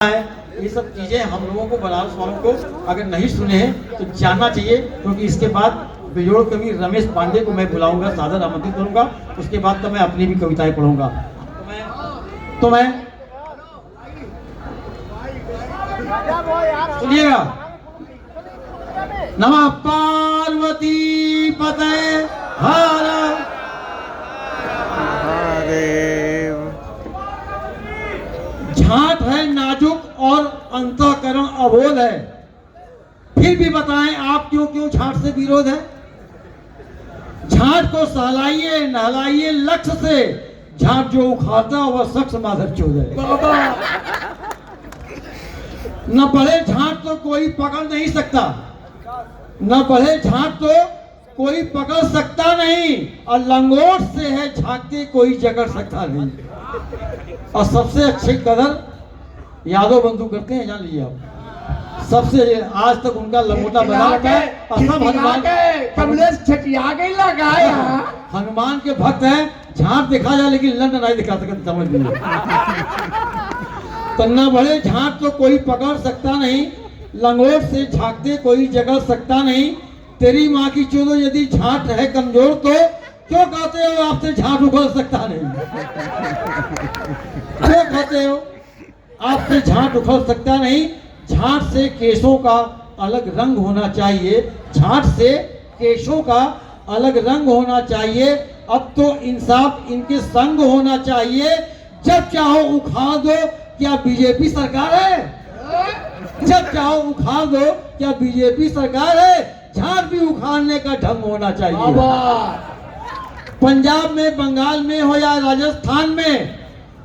है। ये सब चीजें हम लोगों को, बनारस वालों को अगर नहीं सुने हैं तो जानना चाहिए, क्योंकि इसके बाद बेजोड़ कवि रमेश पांडे को मैं बुलाऊंगा, सादर आमंत्रित करूंगा। उसके बाद तो मैं अपनी भी कविताएं पढ़ूंगा। तो मैं सुनिएगा। नमः पार्वती पते हर झाट है नाजुक और अंतःकरण अबोध है, फिर भी बताएं आप क्यों क्यों झाट से विरोध है। झाट को सहलाइए नहलाइए लक्ष्य से, झाट जो उखाड़ता वह शख्स माधव चोद है। न बढ़े झाट तो कोई पकड़ नहीं सकता, न बढ़े झाट तो कोई पकड़ सकता नहीं, और लंगोट से है झांकते कोई जकड़ सकता नहीं। और सबसे अच्छी कदर यादव बंधु करते हैं, जान लीजिए आप। सबसे आज तक उनका लंगोटा बना रखा है। सब हनुमान के भक्त हैं। झांट दिखा जाए लेकिन लंड नहीं दिखा सकते, समझ लीजिए। तन्ना बड़े झांट तो कोई पकड़ सकता नहीं, लंगोट से झांकते कोई जगड़ सकता नहीं। तेरी माँ की चोदो यदि झांट है कमजोर तो क्यों कहते हो आपसे झांट उखड़ सकता नहीं। क्यों कहते हो आपसे झांट उखड़ सकता नहीं। झांट से केशों का अलग रंग होना चाहिए, झांट से केशों का अलग रंग होना चाहिए। अब तो इंसाफ इनके संग होना चाहिए। जब चाहो उखाड़ दो, क्या बीजेपी सरकार है। जब चाहो उखाड़ दो, क्या बीजेपी सरकार है। झांट भी उखाड़ने का ढंग होना चाहिए। पंजाब में, बंगाल में हो या राजस्थान में,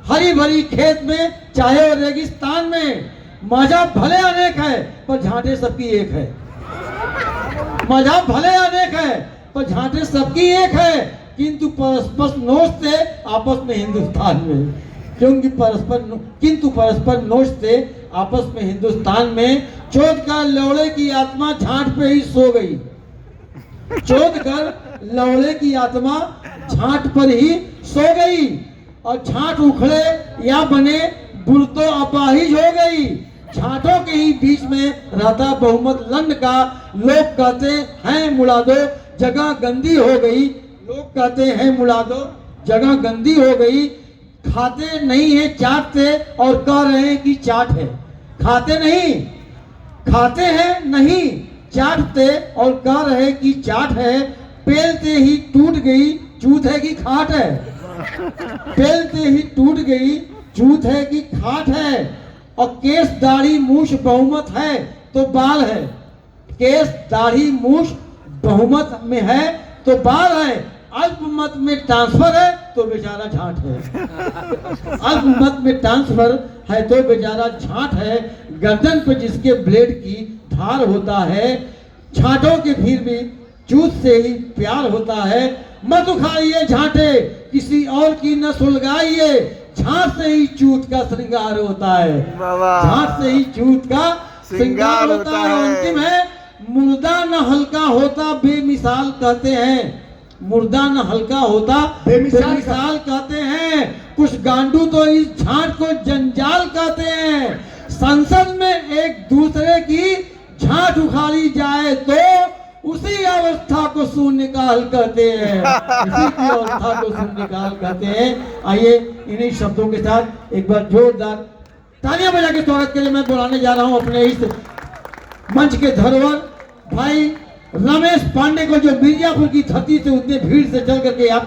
हरी भरी खेत में चाहे रेगिस्तान में, मजहब भले अनेक है पर झांटे सबकी एक है। मजहब भले अनेक है पर झांटे सबकी एक है, किंतु परस्पर नोचते आपस में हिंदुस्तान में। क्योंकि परस्पर नोचते आपस में हिंदुस्तान में। चोद कर लौड़े की आत्मा झांट पे ही सो गई। चोद कर लौड़े की आत्मा झांट पर ही सो गई, और झांट उखड़े या बने बुर तो अपाहिज हो गई। झांटों के ही बीच में रहता बहुमत लंड का। लोग कहते हैं मुड़ा दो, जगह गंदी हो गई। लोग कहते हैं मुड़ा दो, जगह गंदी हो गई। खाते नहीं है चाटते और कह रहे हैं कि चाट है। खाते हैं नहीं चाटते और कह रहे कि चाट है। पेलते ही टूट गई चूत है कि खाट है। पेलते ही टूट गई चूत है कि खाट है। और केस दाढ़ी मूछ बहुमत है तो बाल है। केस दाढ़ी मूछ बहुमत में है तो बाल है। अल्पमत में ट्रांसफर है तो बेचारा झांट है। अल्पमत में ट्रांसफर है तो बेचारा झांट है। गर्दन पे जिसके ब्लेड की धार होता है, झांटों के फिर भी चूत से ही प्यार होता है। मत उखाड़िए झांटे किसी और की न सुलगाइए, झांट से ही चूत का श्रृंगार होता है। झांट से ही चूत का श्रृंगार होता है। अंतिम है, मुर्दा न हल्का होता बेमिसाल कहते हैं। मुर्दा न हल्का होता बेमिसाल कहते हैं। कुछ गांडू तो इस झांट को जंजाल कहते हैं। संसद में एक दूसरे की झांट उखाड़ी जाए तो उसी अवस्था को शून्यकाल कहते हैं। इसी की अवस्था को शून्यकाल कहते हैं। आइए इन्हीं शब्दों के साथ एक बार जोरदार तालियां बजा के स्वागत के लिए मैं बुलाने जा रहा हूं अपने इस मंच के धरोहर भाई रमेश पांडे को, जो मिर्जापुर की धरती से उतने भीड़ से चल करके आप